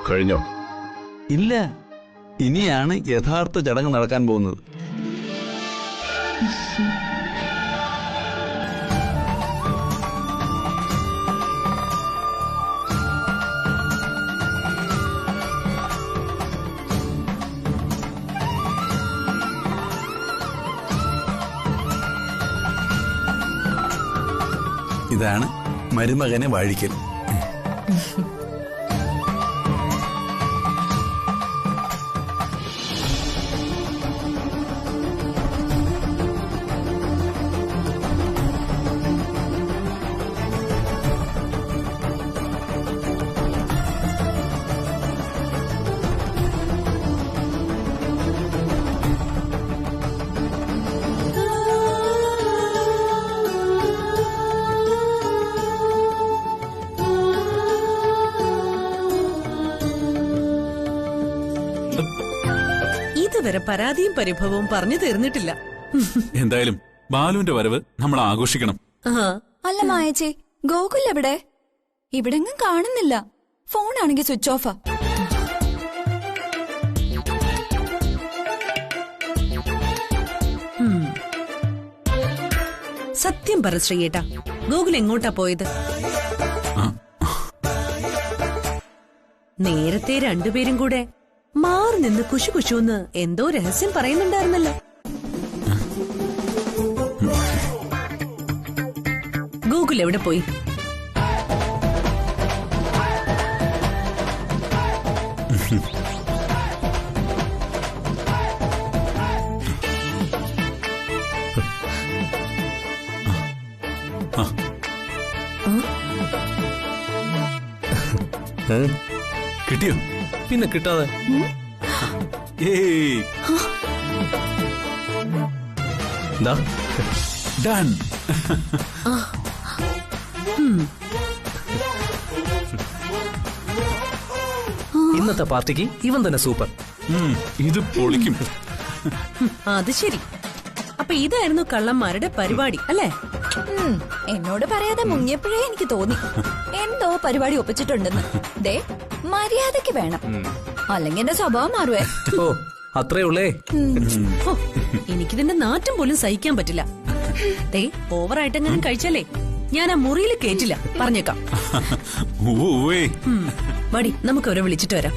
കഴിഞ്ഞോ? ഇല്ല, ഇനിയാണ് യഥാർത്ഥ ചടങ്ങ് നടക്കാൻ പോകുന്നത്. ഇതാണ് മരുമകനെ വാഴിക്കൽ. ഇതുവരെ പരാതിയും പരിഭവവും പറഞ്ഞു തീർന്നിട്ടില്ല. എന്തായാലും ബാലുവിന്റെ വരവ് നമ്മൾ ആഘോഷിക്കണം. അല്ല മായച്ചേ, ഗോകുൽ എവിടെ? ഇവിടെങ്ങും കാണുന്നില്ല. ഫോണാണെങ്കിൽ സ്വിച്ച് ഓഫാ. സത്യം പറ ശ്രീയേട്ടാ, ഗോകുൽ എങ്ങോട്ടാ പോയത്? നേരത്തെ രണ്ടുപേരും കൂടെ മാറി നിന്ന് കുശു കുശുന്ന് എന്തോ രഹസ്യം പറയുന്നുണ്ടായിരുന്നല്ലോ. ഗോകുൽ എവിടെ പോയി? കിട്ടിയോ? പിന്നെ കിട്ടാതെ ഡൺ. ഇന്നത്തെ പാർട്ടിക്ക് ഇവൻ തന്നെ സൂപ്പർ. ഇത് പൊളിക്കും. അത് ശരി. അപ്പൊ ഇതായിരുന്നു കള്ളന്മാരുടെ പരിപാടി അല്ലേ? എന്നോട് പറയാതെ മുങ്ങിയപ്പോഴേ എനിക്ക് തോന്നി എന്തോ പരിപാടി ഒപ്പിച്ചിട്ടുണ്ടെന്ന്. ദേ, മര്യാദക്ക് വേണം, അല്ലെങ്കിൽ എന്റെ സ്വഭാവം മാറുവേ. ഓ, അത്രേ ഉള്ളേ. എനിക്കിതിന്റെ നാറ്റം പോലും സഹിക്കാൻ പറ്റില്ല. ദേ, ഓവറായിട്ടെങ്ങനെ കഴിച്ചാലേ ഞാൻ ആ മുറിയിൽ കേറ്റില്ല, പറഞ്ഞേക്കാം. മടി, നമുക്ക് അവരെ വിളിച്ചിട്ട് വരാം.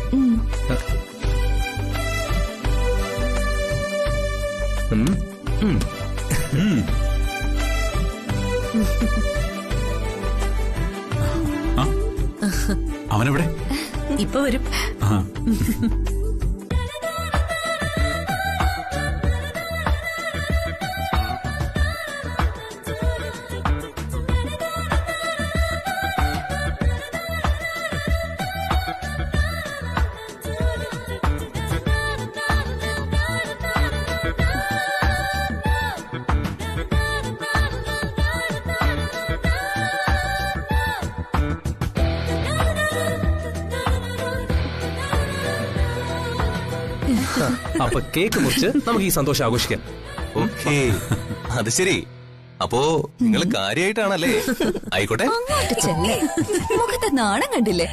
അവനെവിടെ? ഇപ്പൊ വരും. അപ്പൊ കേക്ക് മുറിച്ച് നമുക്ക് ഈ സന്തോഷം ആഘോഷിക്കാം. ഓക്കേ, അത് ശരി. അപ്പോ നിങ്ങൾ കാര്യമായിട്ടാണല്ലേ? ആയിക്കോട്ടെ. അങ്ങോട്ട് ചെല്ലേ, മുഖത്തെ നാണം കണ്ടില്ലേ?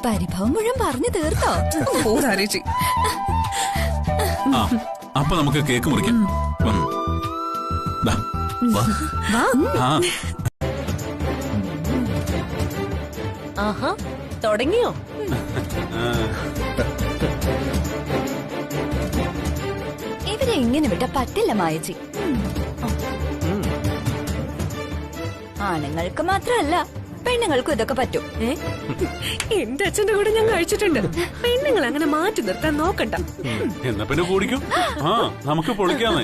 പരിഭവം മുഴുവൻ പറഞ്ഞു തീർത്തോ? അപ്പൊ നമുക്ക് കേക്ക് മുറിക്കാം. ആഹാ, തുടങ്ങിയോ? ഇവരെ ഇങ്ങനെ വിട്ട പറ്റില്ല മായച്ചി. ആണുങ്ങൾക്ക് മാത്രമല്ല പെണ്ണുങ്ങൾക്കും ഇതൊക്കെ പറ്റും. എന്റെ അച്ഛന്റെ കൂടെ ഞാൻ കഴിച്ചിട്ടുണ്ട്. പെണ്ണുങ്ങൾ അങ്ങനെ മാറ്റി നിർത്താൻ നോക്കണ്ട. എന്നാ പിന്നെ കൂടിക്കും. ആ നമുക്ക് പൊളിക്കാന്നേ.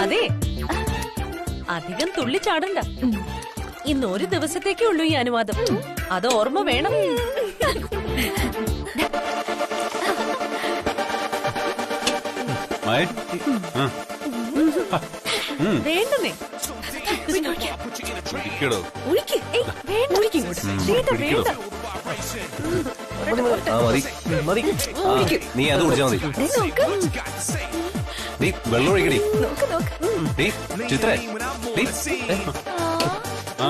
അതെ, അധികം തുള്ളി ചാടണ്ട. ഇന്ന് ഒരു ദിവസത്തേക്കേ ഉള്ളൂ ഈ അനുവാദം. അത് ഓർമ്മ വേണം. മായ, ആ, വേണ്ടമേ ഇരിക്കടോ. ഒഴിക്ക്. ഒഴിക്കിങ്ങോട്ട്. വേണ്ട വേണ്ട. ആ മതി മതി. ആ, നീ അത് കുടിച്ചാ മതി. നീ വെള്ളം ഒഴിക്കടി. നീ ചിത്ര ആ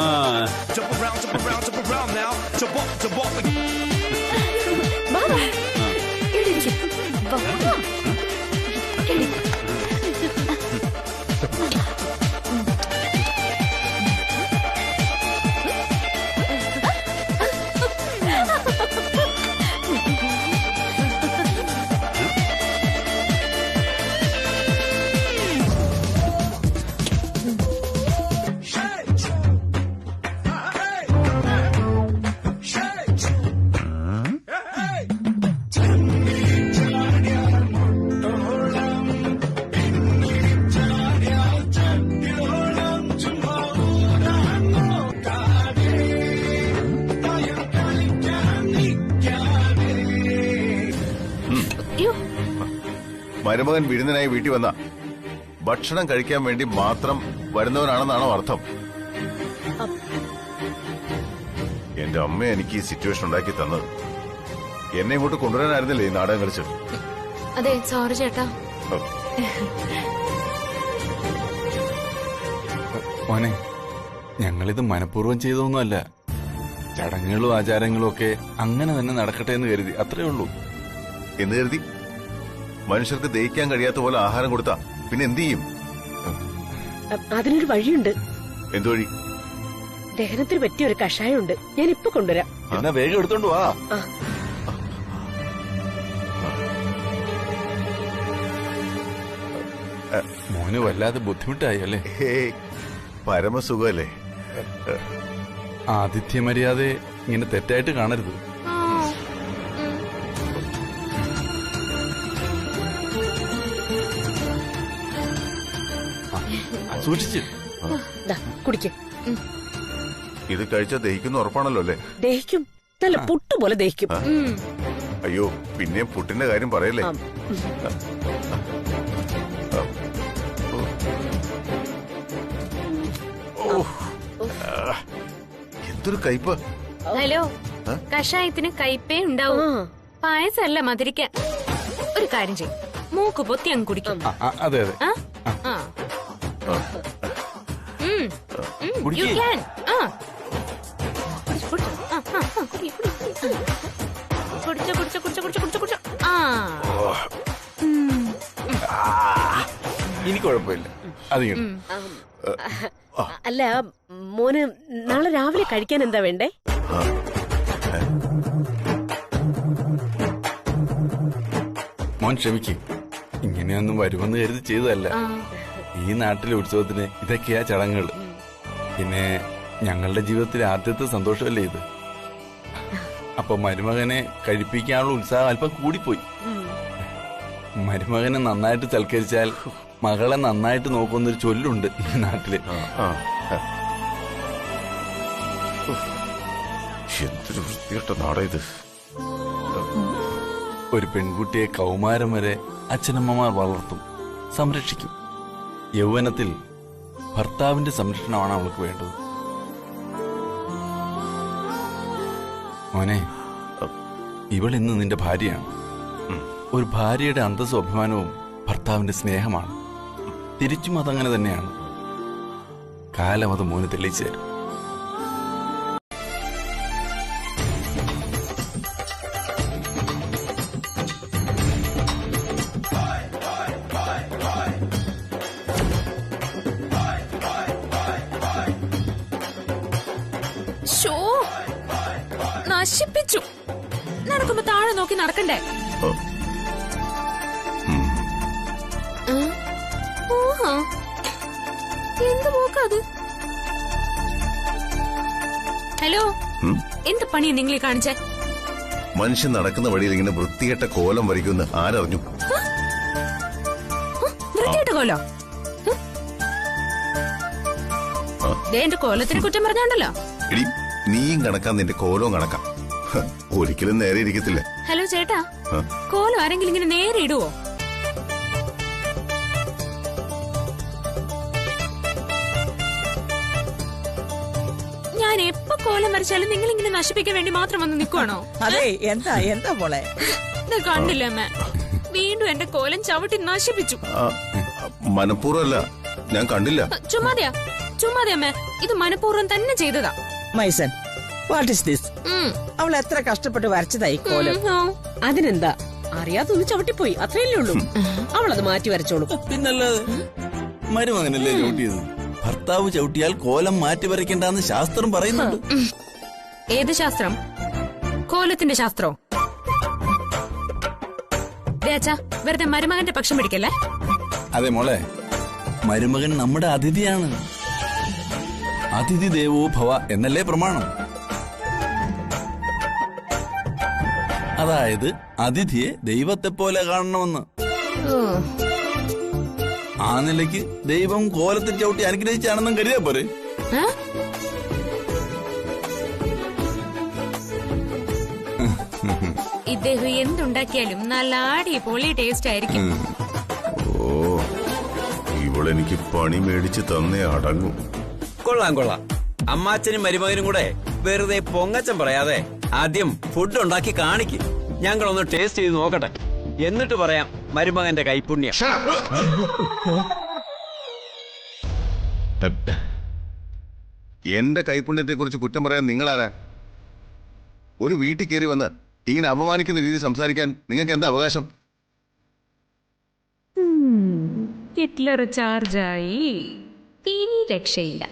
മരുമകൻ വിരുന്നിനായി വീട്ടിൽ വന്ന ഭക്ഷണം കഴിക്കാൻ വേണ്ടി മാത്രം വരുന്നവനാണെന്നാണോ അർത്ഥം? എന്റെ അമ്മ എനിക്ക് ഈ സിറ്റുവേഷൻ ഉണ്ടാക്കി തന്നത്. എന്നെ ഇങ്ങോട്ട് കൊണ്ടുവരാനായിരുന്നില്ലേ ഈ നാടകം കളിച്ച്? അതെ, സോറി ചേട്ടാ. മോനെ, ഞങ്ങളിത് മനഃപൂർവ്വം ചെയ്തൊന്നുമല്ല. ചടങ്ങുകളും ആചാരങ്ങളും ഒക്കെ അങ്ങനെ തന്നെ നടക്കട്ടെ എന്ന് കരുതി, അത്രേ ഉള്ളൂ. എന്ന് കരുതി മനുഷ്യർക്ക് ദഹിക്കാൻ കഴിയാത്ത പോലെ ആഹാരം കൊടുത്താ പിന്നെ എന്ത് ചെയ്യും? അതിനൊരു വഴിയുണ്ട്. എന്തു വഴി? ദഹനത്തിന് പറ്റിയ ഒരു കഷായമുണ്ട്, ഞാൻ ഇപ്പൊ കൊണ്ടുവരാം. എന്നാ വേഗം എടുത്തോണ്ട് വാ. മോന് വല്ലാതെ ബുദ്ധിമുട്ടായി അല്ലേ? പരമസുഖല്ലേ? ആതിഥ്യ മര്യാദ ഇങ്ങനെ തെറ്റായിട്ട് കാണരുത്. സൂക്ഷിച്ച് കുടിക്കും. ഇത് കഴിച്ചാൽ ദഹിക്കുന്ന ഉറപ്പാണല്ലോ അല്ലേ? ദഹിക്കും, നല്ല പുട്ടുപോലെ ദഹിക്കും. അയ്യോ, പിന്നെ പുട്ടിന്റെ കാര്യം പറയല്ലേ. എന്തൊരു കയ്പ്. ഹലോ, കഷായത്തിന് കയ്പേ ഉണ്ടാവും. പായസല്ല മധുരിക്കാൻ. ഒരു കാര്യം ചെയ്യും, മൂക്ക് പൊത്തി അങ്ങ് കുടിക്കും. അതെ അതെ. You can. ഇനി കുഴപ്പമില്ല. അധികം അല്ല മോന്, നാളെ രാവിലെ കഴിക്കാൻ എന്താ വേണ്ടേ? മോൻ ക്ഷമിക്കും. ഇങ്ങനെയൊന്നും വരുമെന്ന് കരുതി ചെയ്തതല്ല. ഈ നാട്ടിലെ ഉത്സവത്തിന് ഇതൊക്കെയാ ചടങ്ങുകൾ. പിന്നെ ഞങ്ങളുടെ ജീവിതത്തിലെ ആദ്യത്തെ സന്തോഷമല്ലേ ഇത്. അപ്പൊ മരുമകനെ കഴിപ്പിക്കാനുള്ള ഉത്സാഹം അല്പം കൂടിപ്പോയി. മരുമകനെ നന്നായിട്ട് സൽക്കരിച്ചാൽ മകളെ നന്നായിട്ട് നോക്കുന്നൊരു ചൊല്ലുണ്ട് ഈ നാട്ടില്. എന്തൊരു വൃത്തികെട്ട നാടാ ഇത്. ഒരു പെൺകുട്ടിയെ കൗമാരം വരെ അച്ഛനമ്മമാർ വളർത്തും, സംരക്ഷിക്കും. യൗവനത്തിൽ ഭർത്താവിന്റെ സംരക്ഷണമാണ് അവൾക്ക് വേണ്ടത്. മോനെ, ഇവൾ ഇന്ന് നിന്റെ ഭാര്യയാണ്. ഒരു ഭാര്യയുടെ അന്തസ്സും അഭിമാനവും ഭർത്താവിന്റെ സ്നേഹമാണ്. തിരിച്ചും അതങ്ങനെ തന്നെയാണ്. കാലം അത് മോന് തെളിയിച്ചു തരും. നശിപ്പിച്ചു. നടക്കുമ്പോ താഴെ നോക്കി നടക്കണ്ടേ? എന്ത് നോക്കാത്? പണിയാ നിങ്ങൾ കാണിച്ചേ? മനുഷ്യൻ നടക്കുന്ന വഴിയിൽ ഇങ്ങനെ വൃത്തികെട്ട കോലം വരയ്ക്കുമെന്ന് ആരറിഞ്ഞു? വൃത്തിയായിട്ട് കോലോ? എന്റെ കോലത്തിന് കുറ്റം പറഞ്ഞോണ്ടല്ലോ. എടി, നീയും കണക്കാം, നിന്റെ കോലവും കണക്കാം. ഒരിക്കലും നേരെ ഇരിക്കത്തില്ല. ഹലോ ചേട്ടാ, കോലം ആരെങ്കിലും ഇങ്ങനെ നേരെ ഇടുവോ? ഞാൻ എപ്പോ കോലം വരച്ചാലും നിങ്ങൾ ഇങ്ങനെ നശിപ്പിക്കാൻ വേണ്ടി മാത്രം വന്ന് നിൽക്കുവാണോ? അതെ, എന്താ എന്താ മോളെ? കണ്ടില്ല അമ്മ, വീണ്ടും എന്റെ കോലം ചവിട്ടി നശിപ്പിച്ചു. മനഃപൂർവ്വമല്ല, ഞാൻ കണ്ടില്ല. ചുമ്മാതെയാ അമ്മ, ഇത് മനഃപൂർവ്വം തന്നെ ചെയ്തതാ. മൈസൻ, വാട്ട് ഇസ് ദിസ്? അവൾ എത്ര കഷ്ടപ്പെട്ട് വരച്ചതായി കോലം. അതിനെന്താ, അറിയാതൊന്ന് ചവിട്ടിപ്പോയി, അത്രയല്ലേ ഉള്ളൂ. അവളത് മാറ്റി വരച്ചോളൂ. പിന്നല്ലാതെ മരുമകനല്ലേ ചവിട്ടിയത്? ഭർത്താവ് ചവിട്ടിയാൽ കോലം മാറ്റി വരയ്ക്കണ്ടെന്ന് ശാസ്ത്രം പറയുന്നുണ്ട്. ഏത് ശാസ്ത്രം? കോലത്തിന്റെ ശാസ്ത്രോ? അച്ഛാ, വെറുതെ മരുമകന്റെ പക്ഷം പിടിക്കല്ലേ. അതെ മോളെ, മരുമകൻ നമ്മുടെ അതിഥിയാണ്. അതിഥി ദേവോ ഭവ എന്നല്ലേ പ്രമാണം. അതായത് അതിഥിയെ ദൈവത്തെ പോലെ കാണണമെന്ന്. ആ നിലയ്ക്ക് ദൈവം കോലത്തിൽ ചവിട്ടി അനുഗ്രഹിച്ചാണെന്നും കരുതിയാ പോരെ? ഇദ്ദേഹം എന്തുണ്ടാക്കിയാലും നല്ല അടിപൊളി ടേസ്റ്റ് ആയിരിക്കും. ഓ, ഇവളെനിക്ക് പണി മേടിച്ച് തന്നേ അടങ്ങും. കൊള്ളാം കൊള്ളാം. അമ്മാച്ചനും മരുമകനും കൂടെ വെറുതെ പൊങ്ങച്ചം പറയാതെ ആദ്യം ഫുഡ് ഉണ്ടാക്കി കാണിക്ക്. ഞങ്ങളൊന്ന് ടേസ്റ്റ് ചെയ്ത് നോക്കട്ടെ, എന്നിട്ട് പറയാം മരുമകന്റെ കൈപുണ്യം. എന്റെ കൈപുണ്യത്തെ കുറിച്ച് കുറ്റം പറയാൻ നിങ്ങളാരാ? ഒരു വീട്ടിൽ കയറി വന്ന് ഇങ്ങനെ അപമാനിക്കുന്ന രീതിയിൽ സംസാരിക്കാൻ നിങ്ങൾക്ക് എന്താ അവകാശം? ഹിറ്റ്ലർ ചാർജായി, ഇനി രക്ഷയില്ല.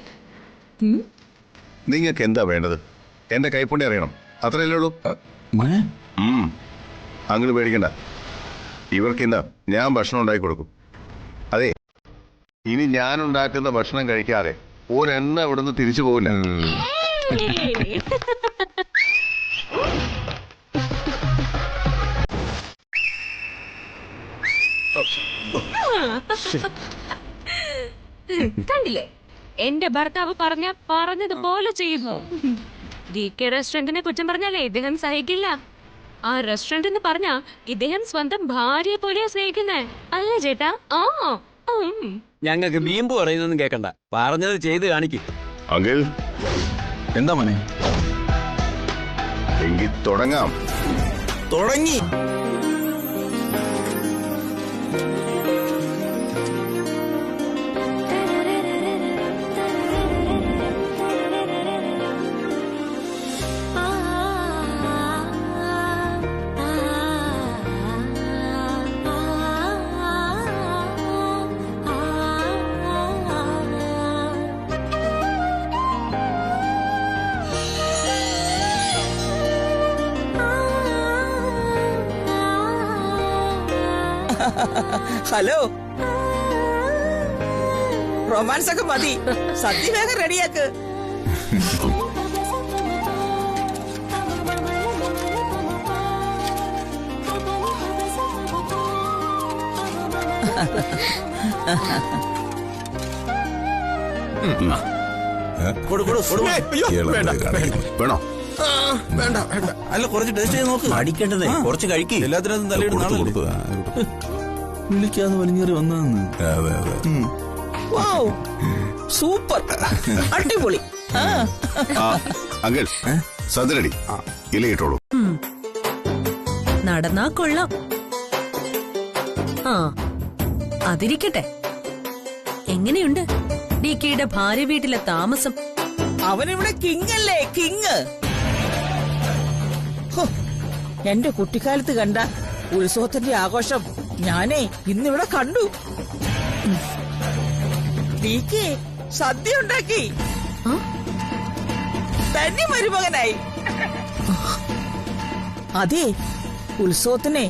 നിങ്ങൾക്ക് എന്താ വേണ്ടത്? എന്റെ കൈപ്പുണ്യം അറിയണം, അത്രയല്ലേ ഉള്ളൂ. അങ്ങോട്ട് പേടിക്കണ്ട. ഇവർക്കിന്ന് ഞാൻ ഭക്ഷണം ഉണ്ടാക്കി കൊടുക്കും. അതെ, ഇനി ഞാൻ ഉണ്ടാക്കുന്ന ഭക്ഷണം കഴിക്കാതെ ഒരെണ്ണ ഇവിടുന്ന് തിരിച്ചു പോകില്ല. കണ്ടില്ലേ, എന്റെ ഭർത്താവ് പറഞ്ഞതുപോലെ ചെയ്യുന്നു. DK റെസ്റ്റോറന്റിനെ കുറ്റം പറഞ്ഞാലേ ഇദ്ദേഹം സഹിക്കില്ല. ആ റെസ്റ്റോറന്റ് എന്ന് പറഞ്ഞാ ഇദ്ദേഹം സ്വന്തം ഭാര്യയെ പോലെയാ സ്നേഹിക്കുന്നേ, അല്ലേ ചേട്ടാ? ഞങ്ങൾക്ക് വീമ്പ് പറയുന്നൊന്നും കേക്കണ്ട, പറഞ്ഞത് ചെയ്ത് കാണിക്ക്. അങ്കിൾ, എന്താ മോനെ? എങ്കിൽ തുടങ്ങാം. തുടങ്ങി. ഹലോ, റൊമാൻസ് ഒക്കെ മതി, സദ്യ വേഗം റെഡിയാക്ക്. വേണോ? വേണ്ട വേണ്ട. അല്ല, കുറച്ച് ടേസ്റ്റ് ചെയ്ത് നോക്ക്. അടിക്കേണ്ടതേ കുറച്ച് കഴിക്കും. എല്ലാത്തിനും തലയിടുന്ന വിളിക്കാതെ വലിഞ്ഞേറി വന്നതെന്ന്. സൂപ്പർ, അടിപൊളി. അങ്കിൾ, സദ്യരടി, ഇലയിട്ടോളൂ. നടന്നാ കൊള്ളാം. അതിരിക്കട്ടെ, എങ്ങനെയുണ്ട് DKയുടെ ഭാര്യ വീട്ടിലെ താമസം? അവനിവിടെ കിങ് അല്ലേ, കിങ്. എന്റെ കുട്ടിക്കാലത്ത് കണ്ട ഉത്സവത്തിന്റെ ആഘോഷം ഞാനേ ഇന്നിവിടെ കണ്ടു. DK സദ്യ ഉണ്ടാക്കി, തന്നെ മരുമകനായി. അതെ, ഉത്സവത്തിന്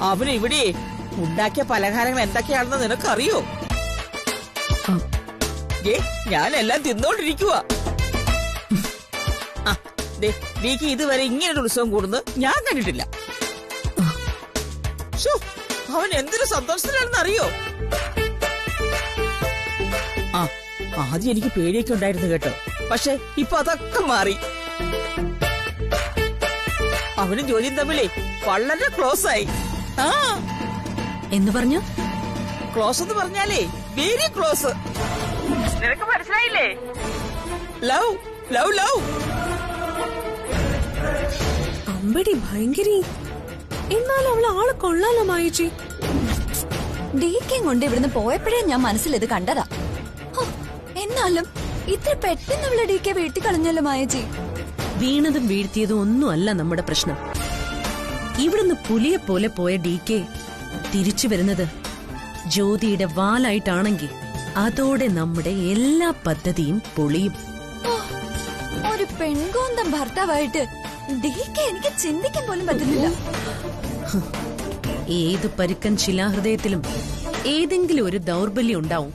അവന് ഇവിടെ ഉണ്ടാക്കിയ പലഹാരങ്ങൾ എന്തൊക്കെയാണെന്ന് നിനക്കറിയോ? ഞാനെല്ലാം തിന്നോണ്ടിരിക്കുക. നീക്ക് ഇതുവരെ ഇങ്ങനൊരു ഉത്സവം കൂടുന്നത് ഞാൻ കണ്ടിട്ടില്ല. ശ്ശോ, അവൻ എന്തൊരു സന്തോഷത്തിലാണെന്ന് അറിയോ? ആ, ആദ്യം എനിക്ക് പേടിയൊക്കെ ഉണ്ടായിരുന്നു കേട്ടോ. പക്ഷെ ഇപ്പൊ അതൊക്കെ മാറി. അവനും ജോലിയും തമ്മിലേ വളരെ ക്ലോസ് ആയി. ആ, എന്ന് പറഞ്ഞു? ക്ലോസ് എന്ന് പറഞ്ഞാലേ വെരി ക്ലോസ്. നിനക്ക് മനസ്സിലായില്ലേ? Love love love. അമ്പടി ഭയങ്കരി. എന്നാലും അവള് ആള് കൊള്ളാലോ മായേച്ചി. ഡീക്കേം കൊണ്ട് ഇവിടുന്ന് പോയപ്പോഴേ ഞാൻ മനസ്സിൽ ഇത് കണ്ടതാ. ഹോ, എന്നാലും ഇത്ര പെട്ടെന്ന് അവളെ ഡീക്കെ വീഴ്ത്തി കളഞ്ഞല്ലോ മായേച്ചി. വീണതും വീഴ്ത്തിയതും ഒന്നുമല്ല നമ്മുടെ പ്രശ്നം. ഇവിടുന്ന് പുലിയെ പോലെ പോയ ഡീക്കെ തിരിച്ചു വരുന്നത് ജ്യോതിയുടെ വാലായിട്ടാണെങ്കിൽ അതോടെ നമ്മുടെ എല്ലാ പദ്ധതിയും പൊളിയും. ഒരു പെൺകോന്തം ഭർത്താവായിട്ട് ഡീക്കെ എനിക്ക് ചിന്തിക്കാൻ പോലും പറ്റുന്നില്ല. ഏത് പരുക്കൻ ശിലാഹൃദയത്തിലും ഏതെങ്കിലും ഒരു ദൗർബല്യം ഉണ്ടാവും.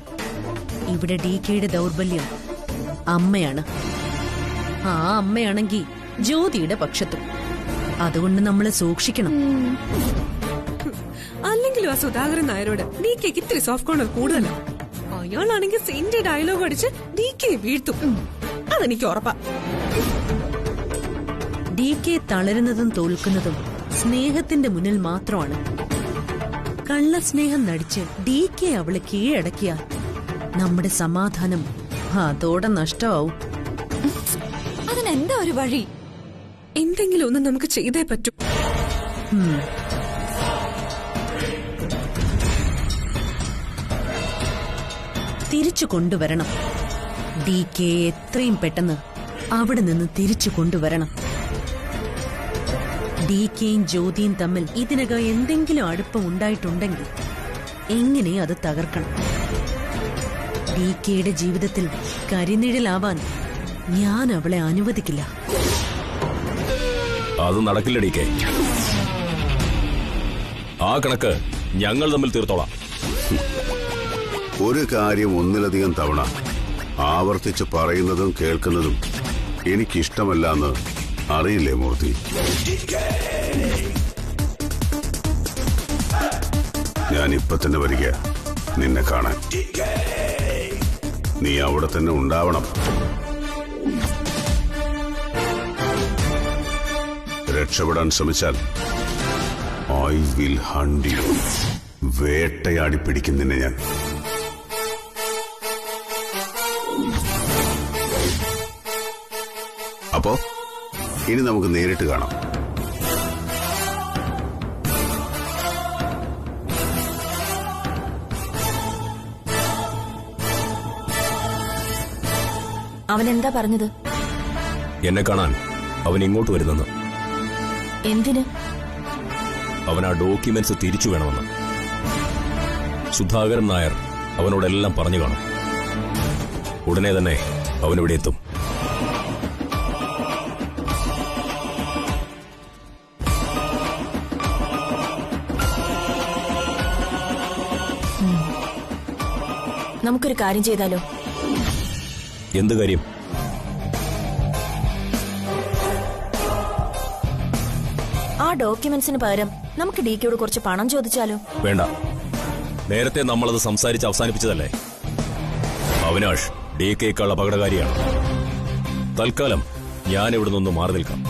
ഇവിടെ ഡീക്കയുടെ ദൗർബല്യം അമ്മയാണ്. ആ അമ്മയാണെങ്കി ജ്യോതിയുടെ പക്ഷത്തും. അതുകൊണ്ട് നമ്മൾ സൂക്ഷിക്കണം. അല്ലെങ്കിലും ആ സുധാകരൻ നായരോട് ഡീക്കേക്ക് ഇത്തിരി സോഫ്റ്റ് കോർണർ കൂടുതലാണ്. അയാളാണെങ്കിൽ സെയിന്റെ ഡയലോഗ് അടിച്ച് ഡീക്കെ വീഴ്ത്തും. അതെനിക്ക് ഉറപ്പാ. ഡീക്കെ തളരുന്നതും തോൽക്കുന്നതും സ്നേഹത്തിന്റെ മുന്നിൽ മാത്രമാണ്. കള്ളസ്നേഹം നടിച്ച് ഡീക്കെ അവള് കീഴടക്കിയാൽ നമ്മുടെ സമാധാനം അതോടെ നഷ്ടമാവും. അതിനെന്താ ഒരു വഴി? എന്തെങ്കിലും ഒന്ന് നമുക്ക് ചെയ്തേ പറ്റൂ. തിരിച്ചു കൊണ്ടുവരണം. ഡീക്കെ എത്രയും പെട്ടെന്ന് അവിടെ നിന്ന് തിരിച്ചു കൊണ്ടുവരണം. ഡീക്കയും ജ്യോതിയും തമ്മിൽ ഇതിനകം എന്തെങ്കിലും അടുപ്പം ഉണ്ടായിട്ടുണ്ടെങ്കിൽ എങ്ങനെ അത് തകർക്കണം? ഡീക്കയുടെ ജീവിതത്തിൽ കരിനിഴലാവാൻ ഞാൻ അവളെ അനുവദിക്കില്ല. അത് നടക്കില്ല ഡീക്കെ. ആ കണക്ക് ഞങ്ങൾ തമ്മിൽ തീർത്തോളാം. ഒരു കാര്യം ഒന്നിലധികം തവണ ആവർത്തിച്ച് പറയുന്നതും കേൾക്കുന്നതും എനിക്കിഷ്ടമല്ലെന്ന് അറിയില്ലേ മൂർത്തി? ഞാൻ ഇപ്പൊ തന്നെ വരിക നിന്നെ കാണാൻ. നീ അവിടെ തന്നെ ഉണ്ടാവണം. രക്ഷപ്പെടാൻ ശ്രമിച്ചാൽ ഐ വിൽ ഹണ്ട് യു. വേട്ടയാടി പിടിക്കും നിന്നെ ഞാൻ. അപ്പോ ഇനി നമുക്ക് നേരിട്ട് കാണാം. അവനെന്താ പറഞ്ഞത്? എന്നെ കാണാൻ അവൻ ഇങ്ങോട്ട് വരുന്നെന്ന്. എന്തിന്? അവൻ ആ ഡോക്യുമെന്റ്സ് തിരിച്ചു വേണമെന്ന്. സുധാകരൻ നായർ അവനോടെല്ലാം പറഞ്ഞു കാണും. ഉടനെ തന്നെ അവനിവിടെ എത്തും. നമുക്കൊരു കാര്യം ചെയ്താലോ? എന്ത് കാര്യം? ആ ഡോക്യുമെന്റ്സിന് പകരം നമുക്ക് ഡിക്കയോട് കുറച്ച് പണം ചോദിച്ചാലോ? വേണ്ട. നേരത്തെ നമ്മളത് സംസാരിച്ച് അവസാനിപ്പിച്ചതല്ലേ. അവിനാഷ് ഡികേക്കാൾ അപകടകാരിയാണ്. തൽക്കാലം ഞാൻ ഇവിടെ നിന്ന് മാറി നിൽക്കാം.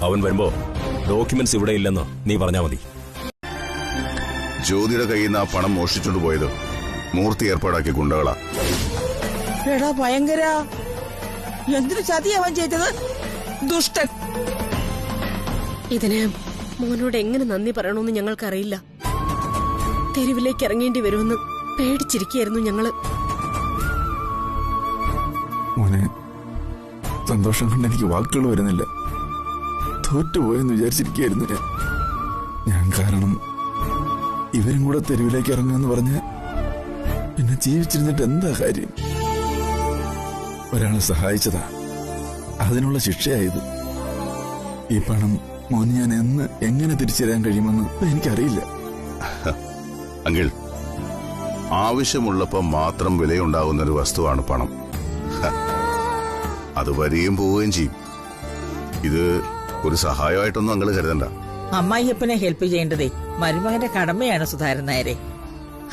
അവൻ വരുമ്പോ ഡോക്യുമെന്റ്സ് ഇവിടെ ഇല്ലെന്ന് നീ പറഞ്ഞാ മതി. ജ്യോതിയുടെ കയ്യിൽ നിന്ന് ആ പണം മോഷ്ടിച്ചോണ്ട് പോയത് മൂർത്തി ഏർപ്പാടാക്കിയ ഗുണ്ടകളാ. എടാ ഭയങ്കര, എന്തിനു ചതിയാവാൻ ചെയ്തത്? ദുഷ്ടൻ. ഇതിന് മോനോട് എങ്ങനെ നന്ദി പറയണമെന്ന് ഞങ്ങൾക്കറിയില്ല. തെരുവിലേക്ക് ഇറങ്ങേണ്ടി വരുമെന്ന് പേടിച്ചിരിക്കുകയായിരുന്നു ഞങ്ങള്. മോനെ, സന്തോഷം കൊണ്ട് എനിക്ക് വാക്കുകൾ വരുന്നില്ല. തോറ്റുപോയെന്ന് വിചാരിച്ചിരിക്കുകയായിരുന്നു ഞാൻ. കാരണം ഇവരും കൂടെ തെരുവിലേക്ക് ഇറങ്ങുമെന്ന് പറഞ്ഞ് പിന്നെ ജീവിച്ചിരുന്നിട്ട് എന്താ കാര്യം? ഒരാളെ സഹായിച്ചതാ, അതിനുള്ള ശിക്ഷയായത്. ഈ പണം മോന് ഞാൻ എങ്ങനെ തിരിച്ചു തരാൻ കഴിയുമെന്ന് എനിക്കറിയില്ല. അങ്കിൾ, ആവശ്യമുള്ളപ്പോ മാത്രം വിലയുണ്ടാകുന്ന ഒരു വസ്തുവാണ് പണം. അത് വരികയും പോവുകയും ചെയ്യും. ഇത് ഒരു സഹായമായിട്ടൊന്നും അങ്ങള് കരുതണ്ട. അമ്മായിയപ്പനെ ഹെൽപ്പ് ചെയ്യേണ്ടതേ മരുമകന്റെ കടമയാണ് സുധാകരൻ നായരെ.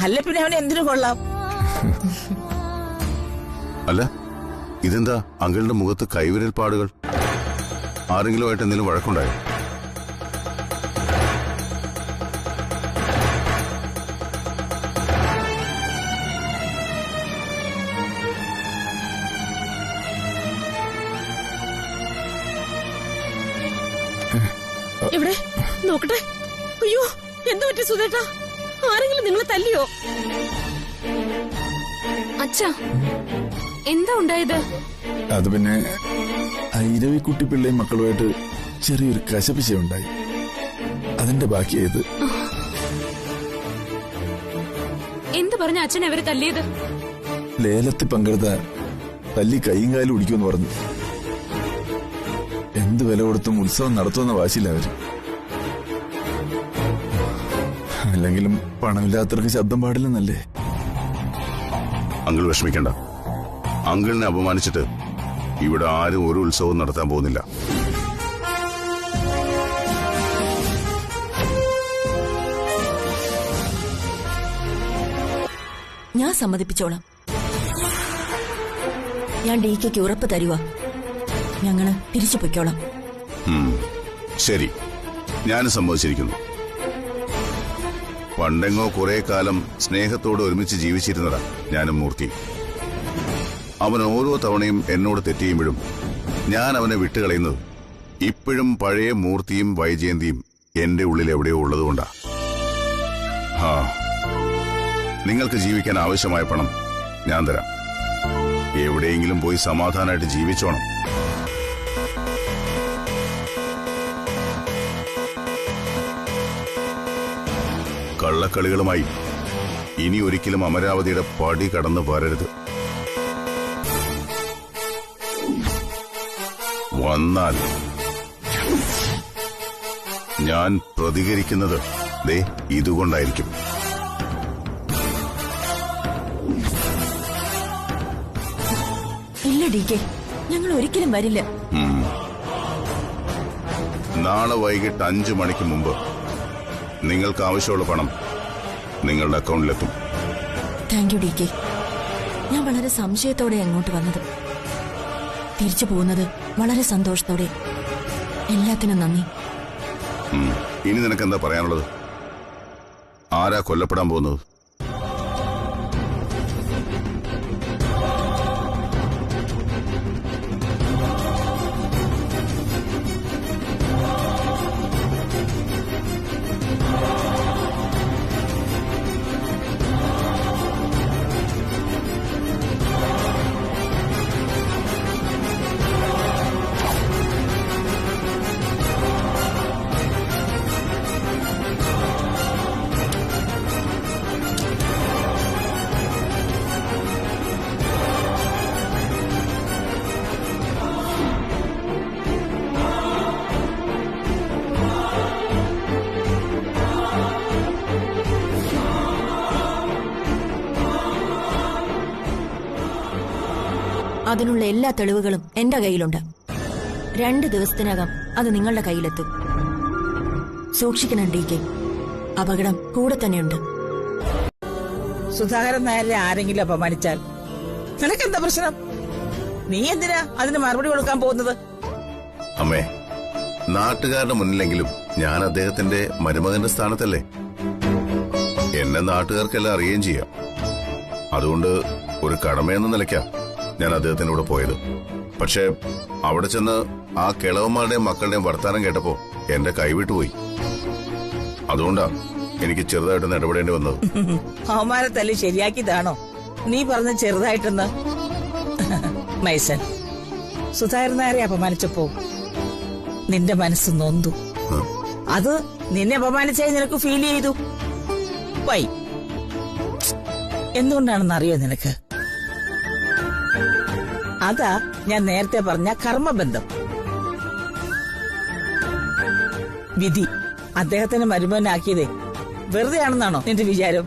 അല്ല പിന്നെ അവൻ എന്തിനു കൊള്ളാം? അല്ല, ഇതെന്താ അങ്കിളിന്റെ മുഖത്ത് കൈവിരൽ പാടുകൾ? ആരെങ്കിലുമായിട്ട് എന്തെങ്കിലും വഴക്കുണ്ടായോ? എവിടെ നോക്കട്ടെ. അയ്യോ, എന്തു പറ്റി സുധേട്ടാ? ആരെങ്കിലും നിങ്ങളെ തല്ലിയോ? അച്ഛാ, എന്താ ഉണ്ടായത്? അത് പിന്നെ ഇരവിക്കുട്ടി പിള്ളയും മക്കളുമായിട്ട് ചെറിയൊരു കശപിശയുണ്ടായി. അതിന്റെ ബാക്കിയായത്. എന്ത് പറഞ്ഞ അച്ഛൻ അവര് തല്ലിയത്? ലേലത്തിൽ പങ്കെടുത്ത തല്ലി കൈയും കാലും ഒടിക്കുമെന്ന് പറഞ്ഞു. എന്ത് വില കൊടുത്തും ഉത്സവം നടത്തുമെന്ന വാശിയില്ല അവര്. അല്ലെങ്കിലും പണമില്ലാത്തവർക്ക് ശബ്ദം പാടില്ലെന്നല്ലേ. അങ്കിൾ വിഷമിക്കണ്ട. അങ്കിളിനെ അപമാനിച്ചിട്ട് ഇവിടെ ആരും ഒരു ഉത്സവവും നടത്താൻ പോകുന്നില്ല. ഞാൻ സമ്മതിപ്പിച്ചോളാം. ഞാൻ DKക്ക് ഉറപ്പ് തരുക. ഞങ്ങള് തിരിച്ചു പൊയ്ക്കോളാം. ശരി, ഞാൻ സമ്മതിച്ചിരിക്കുന്നു. പണ്ടെങ്ങോ കുറെ കാലം സ്നേഹത്തോടെ ഒരുമിച്ച് ജീവിച്ചിരുന്നതാ ഞാനും മൂർത്തി. അവൻ ഓരോ തവണയും എന്നോട് തെറ്റിയുമ്പോഴും ഞാൻ അവനെ വിട്ടുകളയുന്നത് ഇപ്പോഴും പഴയ മൂർത്തിയും വൈജയന്തിയും എന്റെ ഉള്ളിൽ എവിടെയോ ഉള്ളതുകൊണ്ടാ. നിങ്ങൾക്ക് ജീവിക്കാൻ ആവശ്യമായ പണം ഞാൻ തരാം. എവിടെയെങ്കിലും പോയി സമാധാനമായിട്ട് ജീവിച്ചോണം. കള്ളക്കളികളുമായി ഇനി ഒരിക്കലും അമരാവതിയുടെ പടി കടന്നു വരരുത്. വന്നാൽ ഞാൻ പ്രതികരിക്കുന്നത് ദേ ഇതുകൊണ്ടായിരിക്കും. ഇല്ല DK, ഞങ്ങൾ ഒരിക്കലും വരില്ല. നാളെ വൈകിട്ട് 5 മണിക്ക് മുമ്പ് നിങ്ങൾക്ക് ആവശ്യമുള്ള പണം നിങ്ങളുടെ അക്കൗണ്ടിലെത്തും. Thank you DK. ഞാൻ വളരെ സംശയത്തോടെ അങ്ങോട്ട് വന്നത്. തിരിച്ചു പോകുന്നത് വളരെ സന്തോഷത്തോടെ. എല്ലാത്തിനും നന്ദി. ഇനി നിനക്കെന്താ പറയാനുള്ളത്? ആരാ കൊല്ലപ്പെടാൻ പോകുന്നത്? അതിനുള്ള എല്ലാ തെളിവുകളും എന്റെ കയ്യിലുണ്ട്. 2 ദിവസത്തിനകം അത് നിങ്ങളുടെ കയ്യിലെത്തും. സൂക്ഷിക്കണം DK. അപകടം കൂടെ തന്നെയുണ്ട്. സുധാകരൻ നായരെ ആരെങ്കിലും അപമാനിച്ചാൽ നിനക്കെന്താ പ്രശ്നം? നീ എന്തിനാ അതിന് മറുപടി കൊടുക്കാൻ പോകുന്നത്? അമ്മേ, നാട്ടുകാരുടെ മുന്നിലെങ്കിലും ഞാൻ അദ്ദേഹത്തിന്റെ മരുമകന്റെ സ്ഥാനത്തല്ലേ. എന്നെ നാട്ടുകാർക്കെല്ലാം അറിയുകയും ചെയ്യാം. അതുകൊണ്ട് ഒരു കടമയെന്ന നിലയ്ക്കാ ഞാൻ അദ്ദേഹത്തിനൂടെ പോയത്. പക്ഷെ അവിടെ ചെന്ന് ആ കിളവന്മാരുടെയും മക്കളുടെയും വർത്താനം കേട്ടപ്പോ എന്റെ കൈവിട്ടുപോയി. അതുകൊണ്ടാ എനിക്ക് ചെറുതായിട്ടൊന്ന് ഇടപെടേണ്ടി വന്നത്. അവന്മാരെ തല്ലി ശരിയാക്കിയതാണോ നീ പറഞ്ഞ ചെറുതായിട്ടെന്ന്? മൈസൻ, സുധാകരൻ നായരെ അപമാനിച്ചപ്പോ നിന്റെ മനസ്സ് നൊന്തു. അത് നിന്നെ അപമാനിച്ചായി നിനക്ക് ഫീൽ ചെയ്തു. വൈ എന്തുകൊണ്ടാണെന്ന് അറിയോ നിനക്ക്? അതാ ഞാൻ നേരത്തെ പറഞ്ഞ കർമ്മബന്ധം. വിധി അദ്ദേഹത്തിന് മരുമോനാക്കിയതേ വെറുതെ ആണെന്നാണോ നിന്റെ വിചാരം?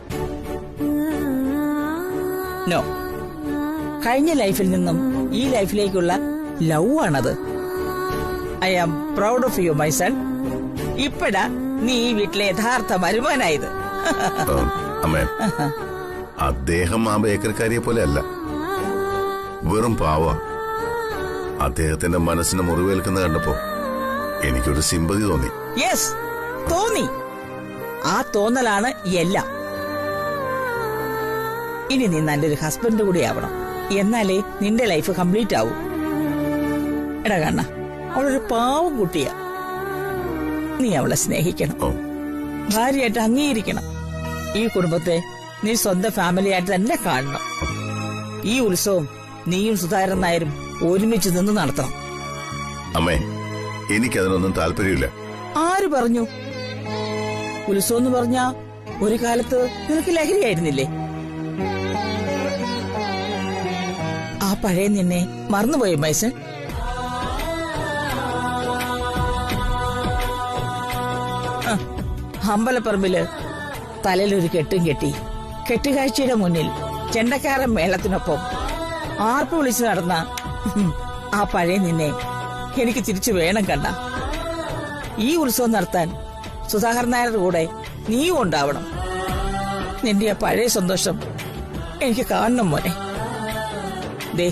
നോ, കഴിഞ്ഞ ലൈഫിൽ നിന്നും ഈ ലൈഫിലേക്കുള്ള ലവ് ആണത്. I am proud of you my son. ഇപ്പഴാ നീ ഈ വീട്ടിലെ യഥാർത്ഥ മരുമകനായത്. അമ്മേ, അദ്ദേഹം ആ ബേക്കറിക്കാരിയെ പോലെ അല്ല, വെറും പാവ. അദ്ദേഹത്തിന്റെ മനസ്സിന് മുറിവേൽക്കുന്ന കണ്ടപ്പോ എനിക്കൊരു സിമ്പതി തോന്നി. യെസ്, തോന്നി. ആ തോന്നലാണ് എല്ലാം. ഇനി നീ നല്ലൊരു ഹസ്ബൻഡ് കൂടി ആവണം. എന്നാലേ നിന്റെ ലൈഫ് കംപ്ലീറ്റ് ആവൂ. എടാ കണ്ണ, അവളൊരു പാവം കുട്ടിയാ. നീ അവളെ സ്നേഹിക്കണം, ഭാര്യയായിട്ട് അംഗീകരിക്കണം. ഈ കുടുംബത്തെ നീ സ്വന്തം ഫാമിലിയായിട്ട് തന്നെ കാണണം. ഈ ഉത്സവം നീയും സുധാകരൻ നായരും ഒരുമിച്ച് നിന്ന് നടത്തണം. അമ്മേ, എനിക്കതിനൊന്നും താല്പര്യമില്ല. ആര് പറഞ്ഞു? ഉത്സവം എന്ന് പറഞ്ഞ ഒരു കാലത്ത് നിനക്ക് ലഹരിയായിരുന്നില്ലേ? ആ പഴയ നിന്നെ മറന്നുപോയോ മൈസൻ? അമ്പലപ്പറമ്പില് തലയിലൊരു കെട്ടും കെട്ടി കെട്ടുകാഴ്ചയുടെ മുന്നിൽ ചെണ്ടക്കാരൻ മേളത്തിനൊപ്പം ആർപ്പ് വിളിച്ചു നടന്ന ആ പഴയ നിന്നെ എനിക്ക് തിരിച്ചു വേണം കണ്ട. ഈ ഉത്സവം നടത്താൻ സുധാകരൻ നായരുടെ കൂടെ നീയും ഉണ്ടാവണം. നിന്റെ ആ പഴയ സന്തോഷം എനിക്ക് കാണണം മോനെ. ദേ,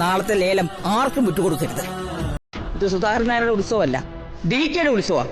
നാളത്തെ ലേലം ആർക്കും വിട്ടുകൊടുക്കരുത്. ഇത് സുധാകരൻ നായരുടെ ഉത്സവമല്ല, DKയുടെ ഉത്സവം.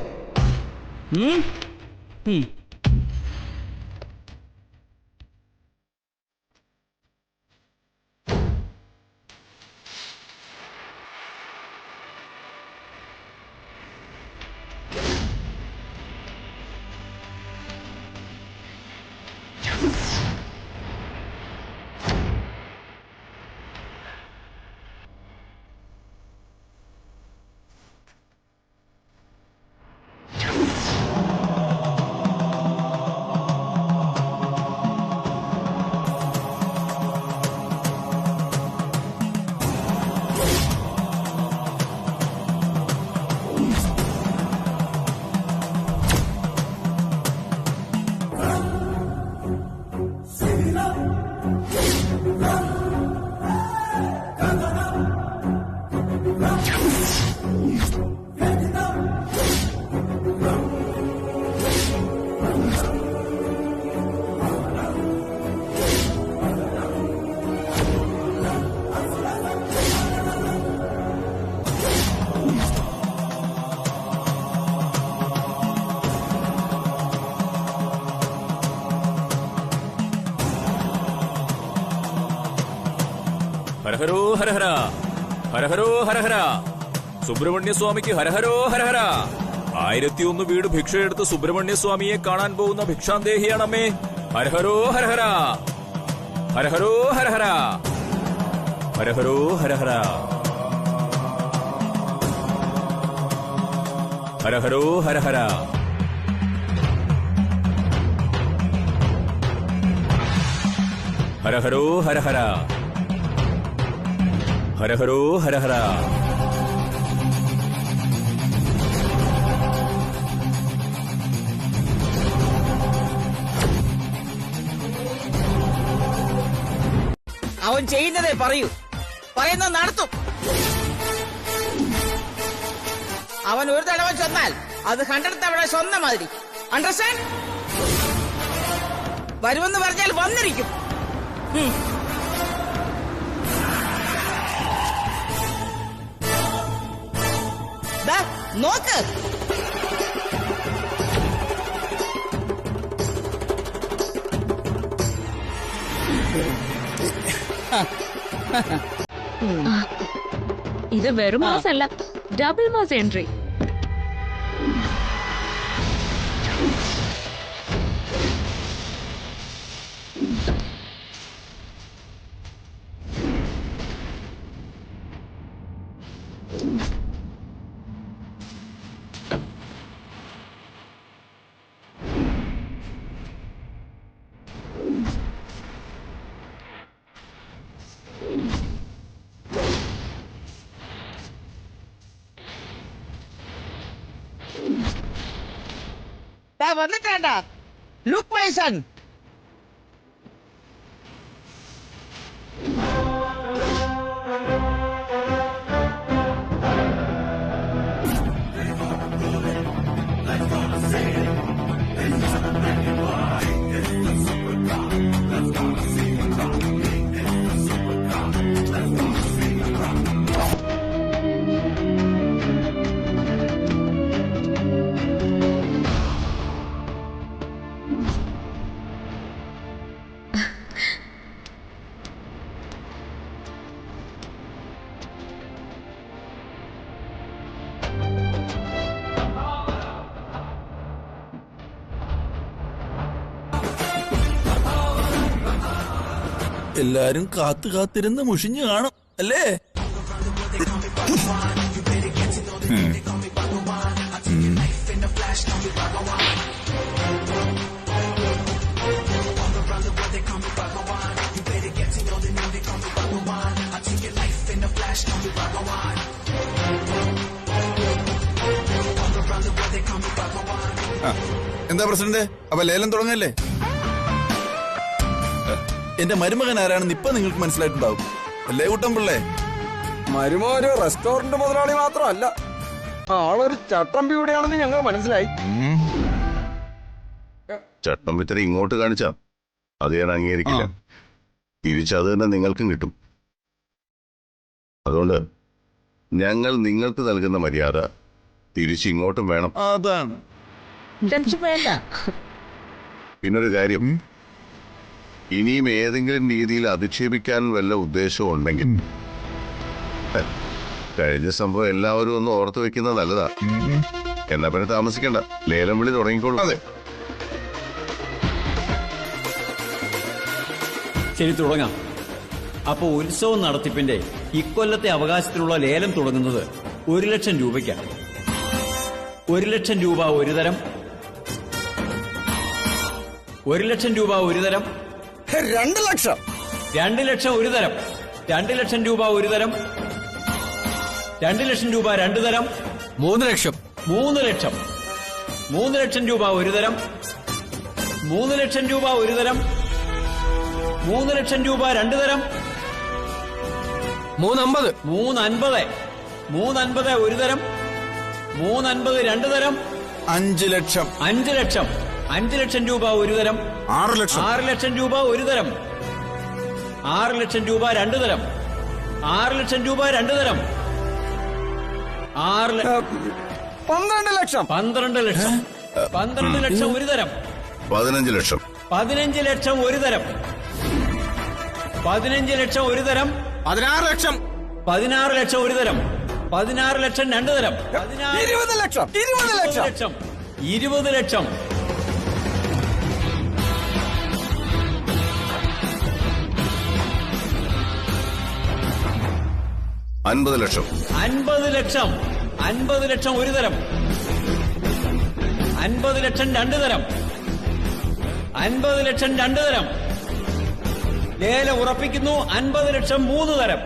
ഹരഹരോ ഹരഹര, ഹരഹരോ ഹരഹര, സുബ്രഹ്മണ്യസ്വാമിക്ക് ഹരഹരോ ഹരഹര. 1001 വീട് ഭിക്ഷയെടുത്ത് സുബ്രഹ്മണ്യസ്വാമിയെ കാണാൻ പോകുന്ന ഭിക്ഷാന്തേഹിയാണമ്മേ. ഹരഹരോ ഹരഹര, ഹരഹരോ ഹരഹര, ഹരഹരോ ഹരഹര, ഹരഹരോ ഹരഹര, ഹരഹരോ ഹരഹര, ഹരഹരോ ഹരഹര. അവൻ ചെയ്യുന്നതേ പറയൂ, പറയുന്നത് നടത്തും. അവൻ ഒരു തടവ ചെന്നാൽ അത് 100 തവണ സ്വന്തം മാതിരി. അണ്ടർസ്റ്റാൻഡ്? വരുമെന്ന് പറഞ്ഞാൽ വന്നിരിക്കും. നോക്ക്, ഇത് വെറും മാസല്ല, ഡബിൾ മാസ് എൻട്രി. വന്നിട്ടാ ലുക്ക് മൈ സൺ. എല്ലാരും കാത്തിരുന്ന് മുഷിഞ്ഞു കാണും അല്ലേ? എന്താ പ്രസിഡന്റ്, അപ്പൊ ലേലം തുടങ്ങല്ലേ? എന്റെ മരുമകൻ ആരാണെന്ന് ഇപ്പൊ നിങ്ങൾക്ക് മനസ്സിലായിട്ടുണ്ടാവും അല്ലേ കുട്ടമ്പിള്ളേ? മരുമോ ഒരു റെസ്റ്റോറന്റ് മുതലാളി മാത്രമല്ല, ആളൊരു ചട്ടമ്പിയുടെയാണെന്ന് ഞങ്ങൾ മനസ്സിലായി. ചട്ടം വിത്തര ഇങ്ങോട്ട് കാണിച്ചാ അത് ഞാൻ അംഗീകരിക്കില്ല. തിരിച്ചത് തന്നെ നിങ്ങൾക്കും കിട്ടും. അതുകൊണ്ട് ഞങ്ങൾ നിങ്ങൾക്ക് നൽകുന്ന മര്യാദ തിരിച്ചിങ്ങോട്ടും വേണം. അതാണ്. പിന്നൊരു കാര്യം, ഇനിയും ഏതെങ്കിലും രീതിയിൽ അധിക്ഷേപിക്കാൻ വല്ല ഉദ്ദേശവും ഉണ്ടെങ്കിൽ കഴിഞ്ഞ സംഭവം എല്ലാവരും ഒന്ന് ഓർത്തു വെക്കുന്നത് നല്ലതാ. എന്നാ പിന്നെ താമസിക്കണ്ട, ലേലം വിളി തുടങ്ങിക്കോളൂ. അതെ, ശരി, തുടങ്ങാം. അപ്പൊ ഉത്സവം നടത്തിപ്പിന്റെ ഇക്കൊല്ലത്തെ അവകാശത്തിലുള്ള ലേലം തുടങ്ങുന്നത് 1,00,000 രൂപയ്ക്കാണ്. 1,00,000 രൂപ ഒരു തരം, 1,00,000 രൂപ ഒരു തരം, 2,00,000, 2,00,000 ഒരു തരം, 2,00,000 രൂപ ഒരു തരം, 2,00,000 രൂപ രണ്ടു തരം, 3,00,000, 3,00,000, 3,00,000 രൂപ ഒരു തരം, 3,00,000 രൂപ ഒരു തരം, 3,00,000 രൂപ രണ്ടു തരം, 350, 350, 350 ഒരു തരം, 350 രണ്ടു തരം, 5,00,000, 5,00,000, 5,00,000 രൂപ ഒരു തരം, 6,00,000, 6,00,000 രൂപ ഒരു തരം, 6,00,000 രൂപ രണ്ടു തരം, 6,00,000 രൂപ രണ്ടു തരം, 12,00,000, 12,00,000, 12,00,000 ഒരു തരം, 15,00,000, 15,00,000 ഒരു തരം, 15,00,000 ഒരു തരം, 16,00,000, 16,00,000 ഒരു തരം, 16,00,000 രണ്ടു തരം, 20,00,000, 20,00,000, 20,00,000, 50,00,000, 50,00,000, 50,00,000 ഒരു തരം, 50,00,000 രണ്ടു തരം, 50,00,000 രണ്ടു തരം, ലേലം ഉറപ്പിക്കുന്നു. 50,00,000 മൂന്ന് തരം.